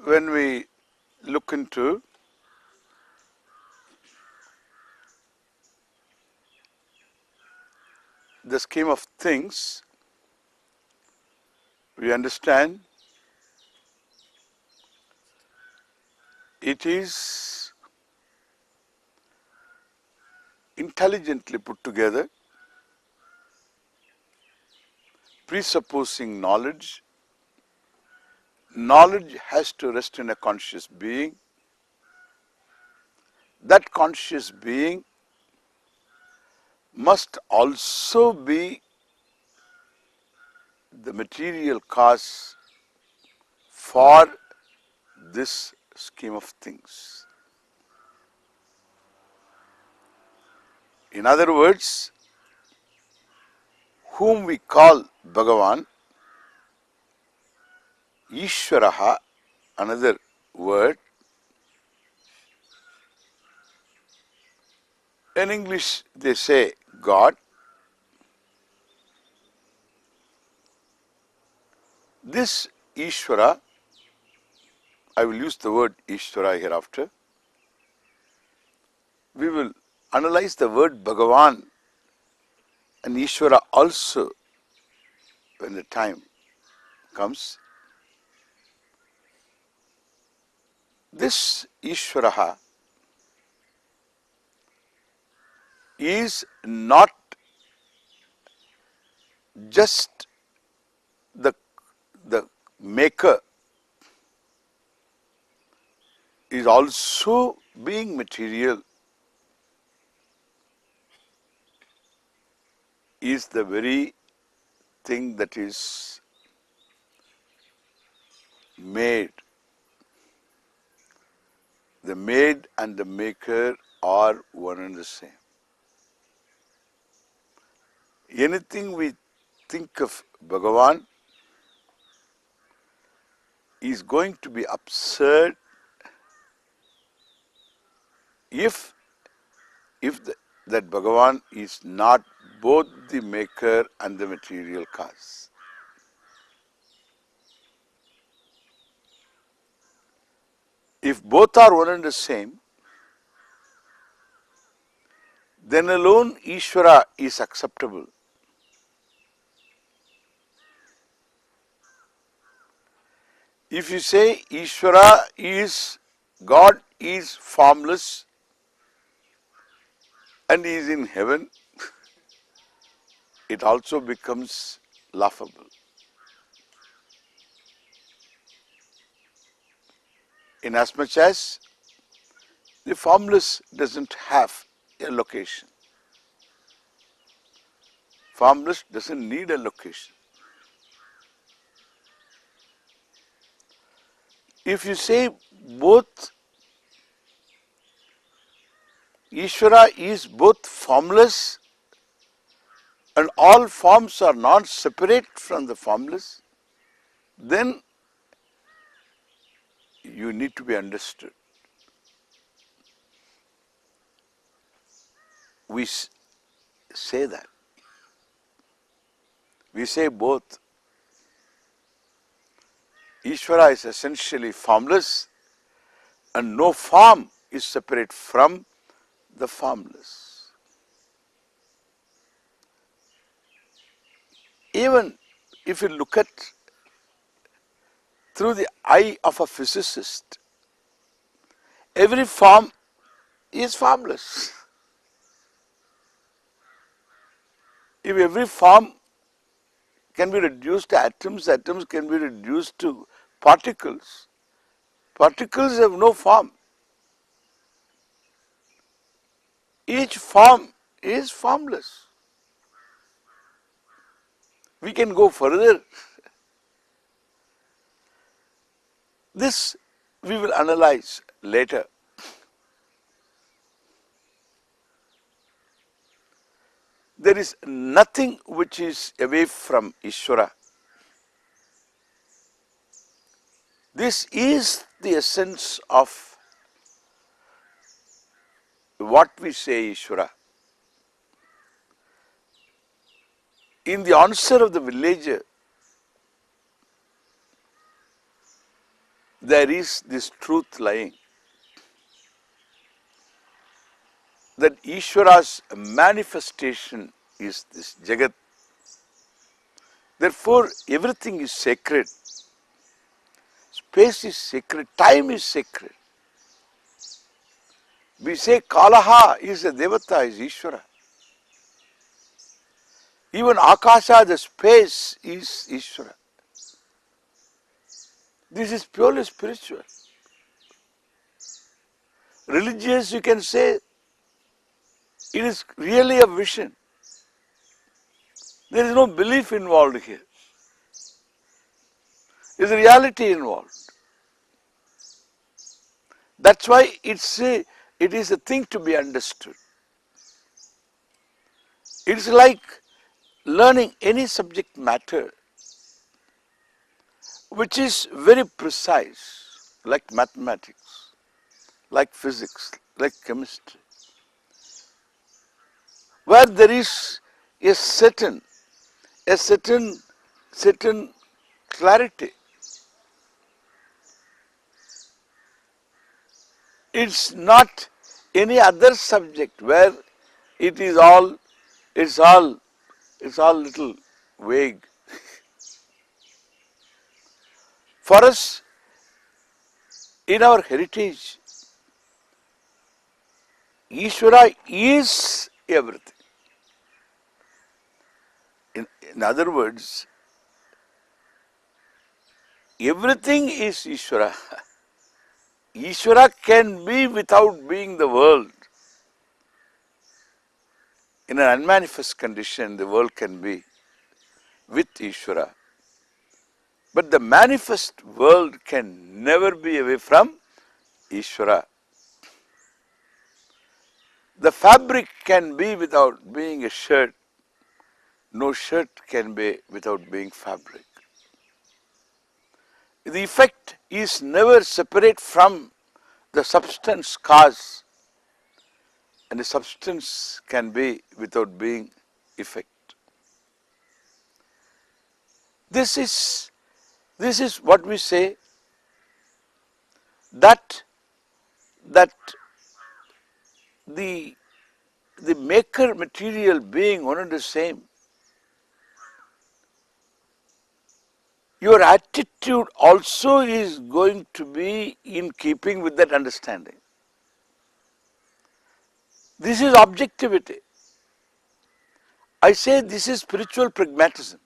When we look into the scheme of things, we understand it is intelligently put together, presupposing knowledge. Knowledge has to rest in a conscious being. That conscious being must also be the material cause for this scheme of things. In other words, whom we call Bhagavan, Ishvaraha, another word. In English they say God. This Ishvara, I will use the word Ishvara hereafter. We will analyze the word Bhagavan and Ishvara also when the time comes. This Ishvaraha is not just the maker, is also being material, is the very thing that is made. The made and the maker are one and the same. Anything we think of Bhagavan is going to be absurd if that Bhagavan is not both the maker and the material cause. If both are one and the same, then alone Ishvara is acceptable. If you say Ishvara is, God is formless and is in heaven, it also becomes laughable. Inasmuch as the formless doesn't have a location. Formless doesn't need a location. If you say both, Ishvara is both formless and all forms are not separate from the formless, then you need to be understood. We say that. We say both. Ishvara is essentially formless and no form is separate from the formless. Even if you look at through the eye of a physicist, every form is formless. If every form can be reduced to atoms, atoms can be reduced to particles, particles have no form. Each form is formless. We can go further. This we will analyze later. There is nothing which is away from Ishvara. This is the essence of what we say Ishvara. in the answer of the villager, there is this truth lying, that Ishvara's manifestation is this Jagat. Therefore, everything is sacred. Space is sacred, time is sacred. We say Kalaha is a Devata, is Ishvara. Even Akasha, the space, is Ishvara. This is purely spiritual. Religious, you can say, it is really a vision. There is no belief involved here. There is a reality involved. That's why it is a thing to be understood. It's like learning any subject matter which is very precise, like mathematics, like physics, like chemistry, where there is a certain clarity. It's not any other subject where it's all little vague. For us, in our heritage, Ishvara is everything. In other words, everything is Ishvara. Ishvara can be without being the world. In an unmanifest condition, the world can be with Ishvara. But the manifest world can never be away from Ishvara. The fabric can be without being a shirt. No shirt can be without being fabric. The effect is never separate from the substance cause, and the substance can be without being effect. This is what we say, that the maker material being one and the same. Your attitude also is going to be in keeping with that understanding. This is objectivity. I say this is spiritual pragmatism.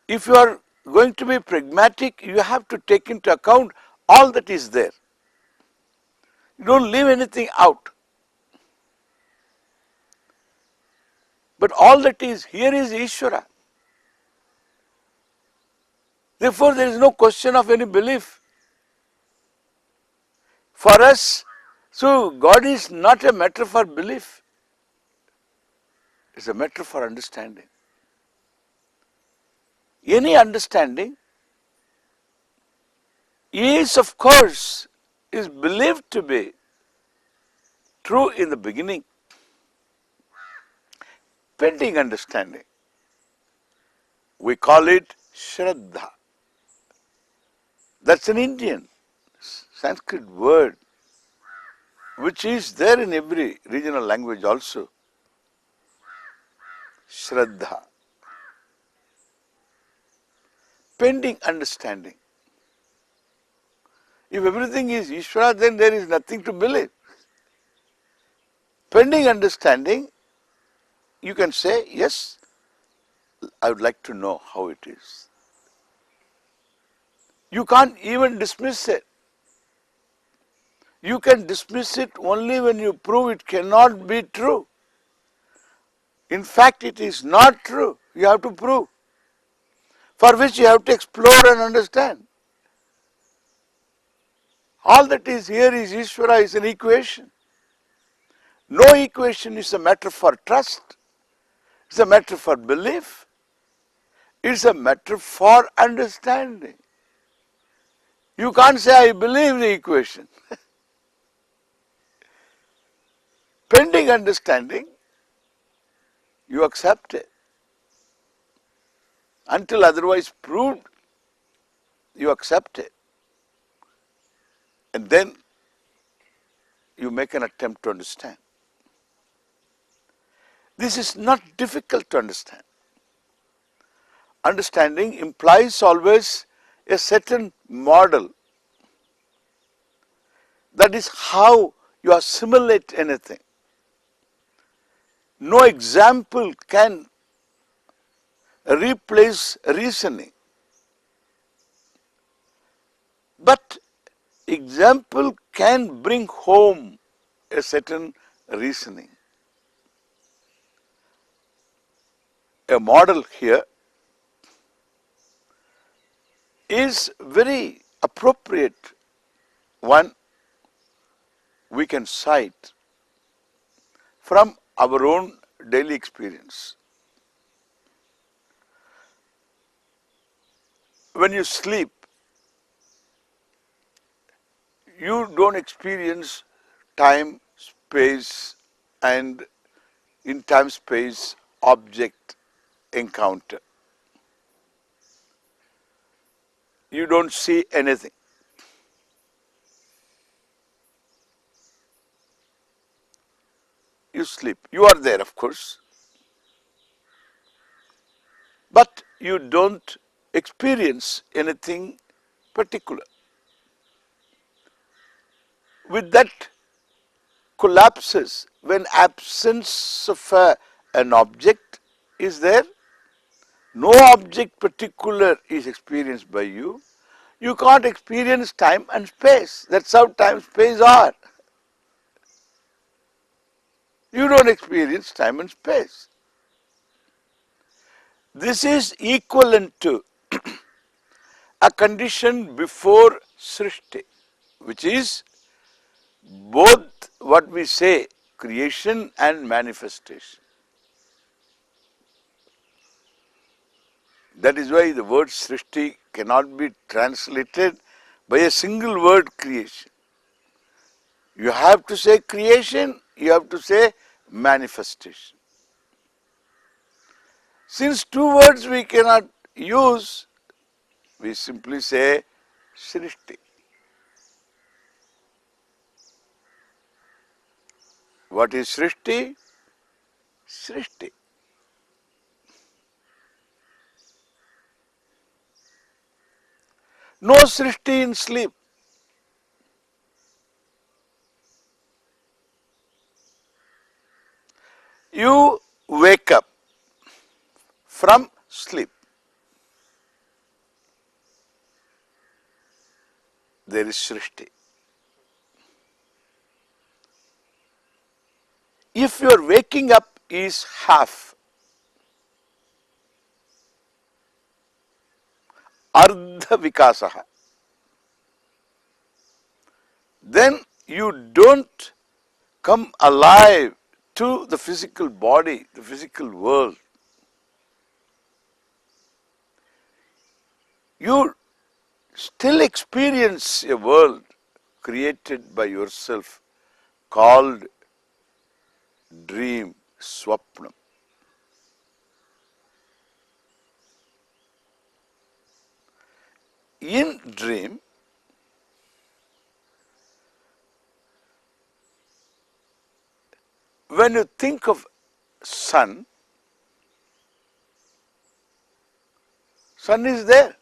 If you are going to be pragmatic, you have to take into account all that is there. You don't leave anything out. But all that is here is Ishvara. Therefore, there is no question of any belief. For us, so God is not a matter for belief. It's a matter for understanding. Any understanding is, of course, is believed to be true in the beginning. Pending understanding, we call it Shraddha. That's an Indian Sanskrit word which is there in every regional language also. Shraddha. Pending understanding. If everything is Ishvara, then there is nothing to believe. Pending understanding, you can say, yes, I would like to know how it is. You can't even dismiss it. You can dismiss it only when you prove it cannot be true. In fact, it is not true. You have to prove, for which you have to explore and understand. All that is here is Ishvara is an equation. No equation is a matter for trust. It's a matter for belief. It's a matter for understanding. You can't say, I believe the equation. Pending prevailing understanding, you accept it. Until otherwise proved, you accept it. And then you make an attempt to understand. This is not difficult to understand. Understanding implies always a certain model. That is how you assimilate anything. No example can replace reasoning. But example can bring home a certain reasoning. A model here is very appropriate one we can cite from our own daily experience. When you sleep, you don't experience time, space, and in time, space, object encounter. You don't see anything. You sleep. You are there, of course, but you don't experience anything particular. With that collapses when absence of an object is there. No object particular is experienced by you. You can't experience time and space. That's how time and space are. You don't experience time and space. This is equivalent to a condition before Srishti, which is both what we say creation and manifestation. That is why the word Srishti cannot be translated by a single word creation. You have to say creation, you have to say manifestation. Since two words we cannot use, we simply say Srishti. What is Srishti? Srishti. No Srishti in sleep. You wake up from sleep. There is Srishti. If your waking up is half, ardha vikasaha, then you don't come alive to the physical body, the physical world. You still experience a world created by yourself called dream, swapnam. In dream, when you think of sun, sun is there.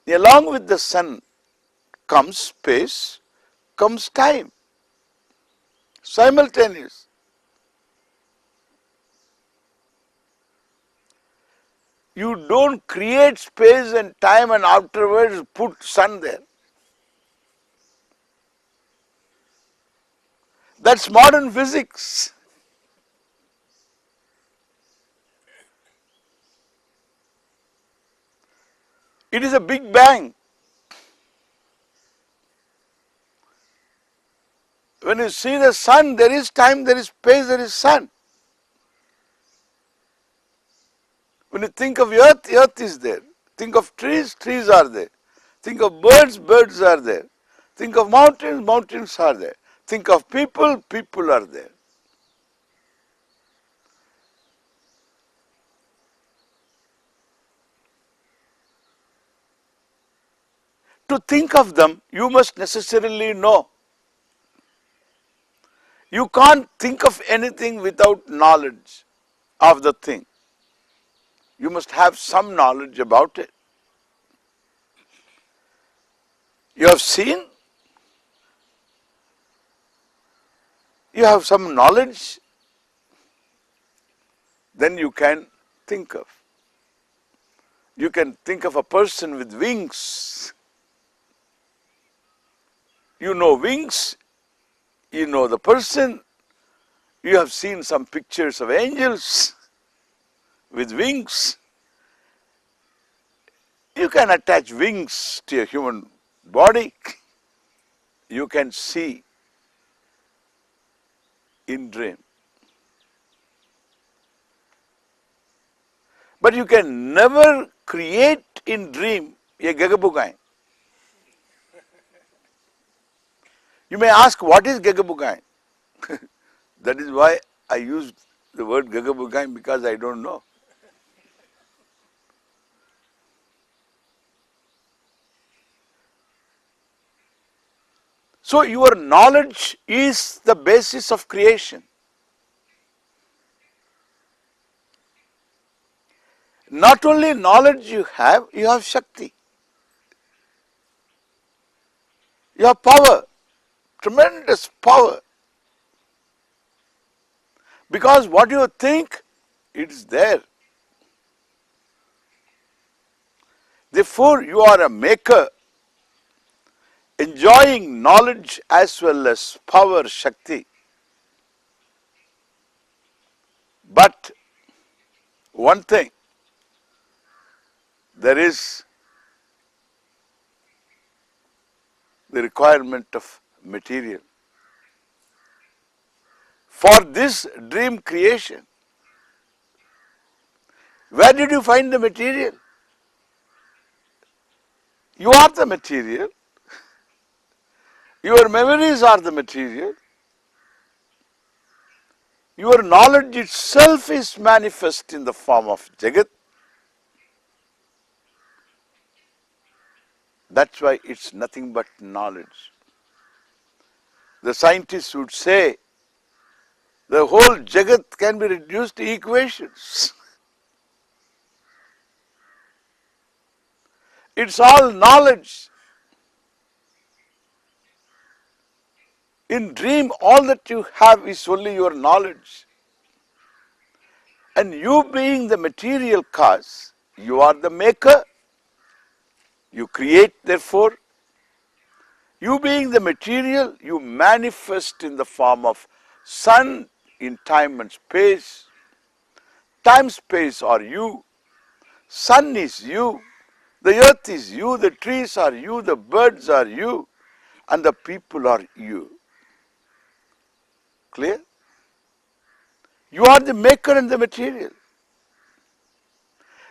Along with the sun comes space, comes time, simultaneous. You don't create space and time and afterwards put sun there. That's modern physics. It is a big bang. When you see the sun, there is time, there is space, there is sun. When you think of earth, earth is there. Think of trees, trees are there. Think of birds, birds are there. Think of mountains, mountains are there. think of people, people are there. To think of them, you must necessarily know. You can't think of anything without knowledge of the thing. You must have some knowledge about it. You have seen, you have some knowledge, then you can think of. You can think of a person with wings. You know wings, you know the person, you have seen some pictures of angels with wings. You can attach wings to a human body. You can see in dream. But you can never create in dream a gagabugai. You may ask, what is gagabugai? That is why I used the word gagabugai, because I don't know. So your knowledge is the basis of creation. Not only knowledge you have Shakti. You have power, tremendous power. Because what you think, it is there. Therefore, you are a maker, enjoying knowledge as well as power, Shakti. But one thing, there is the requirement of material. For this dream creation, where did you find the material? You are the material. Your memories are the material. Your knowledge itself is manifest in the form of Jagat. That's why it's nothing but knowledge. The scientists would say the whole Jagat can be reduced to equations. It's all knowledge. In dream, all that you have is only your knowledge. And you being the material cause, you are the maker. You create, therefore. You being the material, you manifest in the form of sun in time and space. Time, space are you. Sun is you. The earth is you. The trees are you. The birds are you. And the people are you. Clear? You are the maker and the material.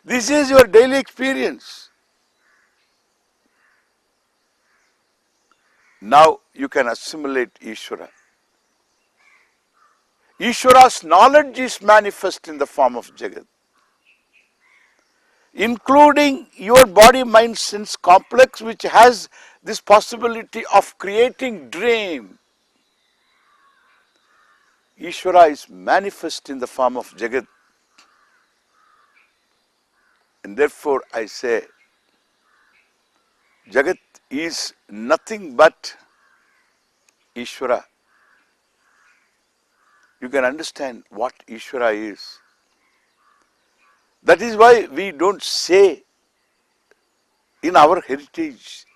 This is your daily experience. Now you can assimilate Ishvara. Ishvara's knowledge is manifest in the form of Jagat, including your body, mind, sense complex, which has this possibility of creating dream. Ishvara is manifest in the form of Jagat. And therefore I say, Jagat is nothing but Ishvara. You can understand what Ishvara is. That is why we don't say in our heritage,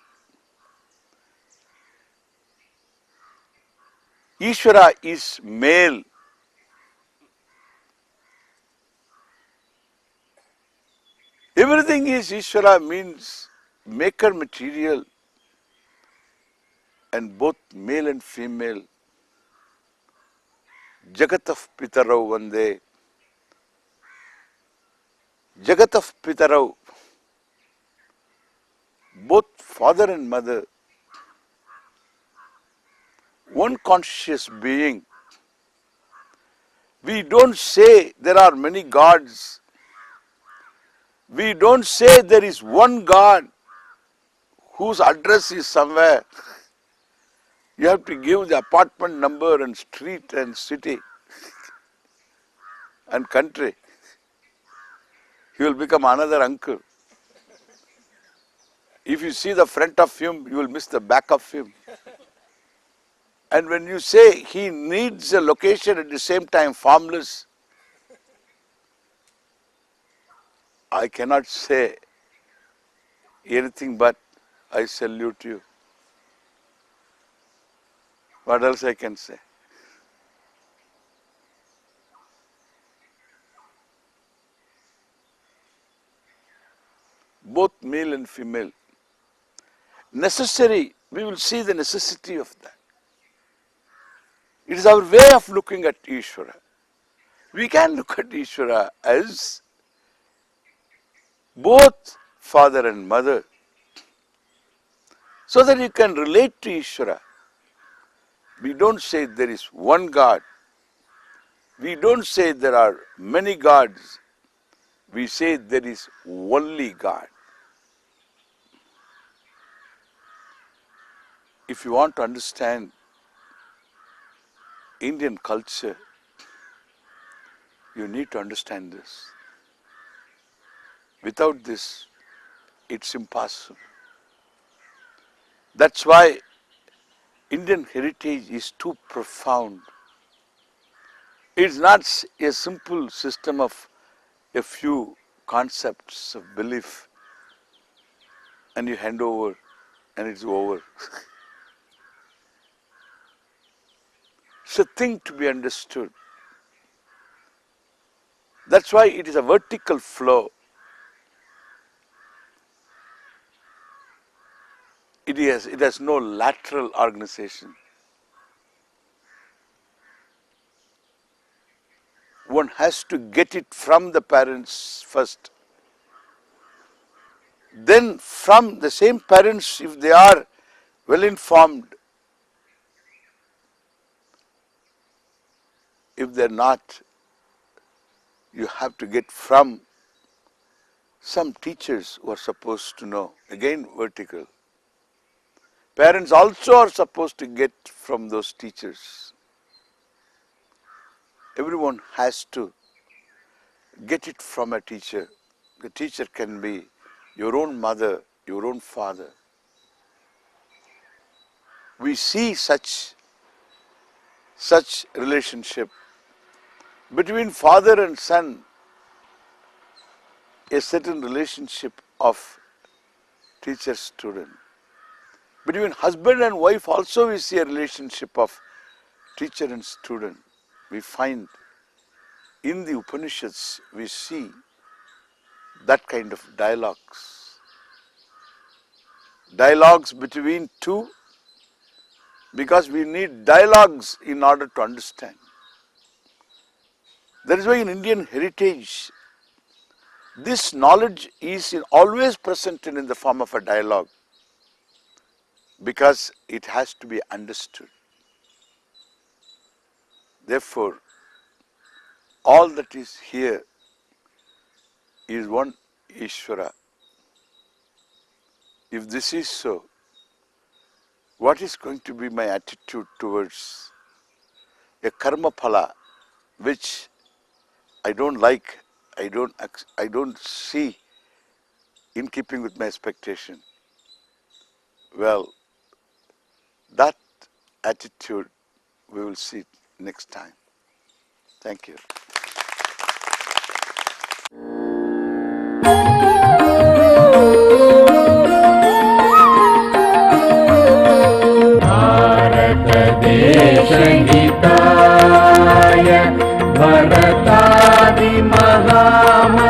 Ishvara is male. Everything is Ishvara means maker material, and both male and female. Jagataf Pitarau Vande. Jagataf Pitarau. Both father and mother. one conscious being. We don't say there are many gods. We don't say there is one God whose address is somewhere. You have to give the apartment number and street and city and country. He will become another uncle. If you see the front of him, you will miss the back of him. And when you say he needs a location at the same time formless, I cannot say anything but I salute you. What else I can say? Both male and female. Necessary, we will see the necessity of that. It is our way of looking at Ishvara. We can look at Ishvara as both father and mother, so that you can relate to Ishvara. We don't say there is one God. We don't say there are many gods. We say there is only God. If you want to understand Indian culture, you need to understand this. Without this, it's impossible. That's why Indian heritage is too profound. It's not a simple system of a few concepts of belief and you hand over and it's over. It's a thing to be understood. That's why it is a vertical flow. It has no lateral organization. One has to get it from the parents first. Then from the same parents, if they are well informed, if they are not, you have to get from some teachers who are supposed to know. Again, vertical. Parents also are supposed to get from those teachers. Everyone has to get it from a teacher. The teacher can be your own mother, your own father. We see such relationship between father and son, a certain relationship of teacher-student. Between husband and wife also we see a relationship of teacher and student. We find in the Upanishads, we see that kind of dialogues. Dialogues between two, because we need dialogues in order to understand. That is why in Indian heritage, this knowledge is always presented in the form of a dialogue, because it has to be understood. Therefore, all that is here is one Ishvara. If this is so, what is going to be my attitude towards a karma phala which I don't like, I don't see in keeping with my expectation? Well, that attitude we will see next time. Thank you. भारतदेशहिताय भरतादि महामतिसे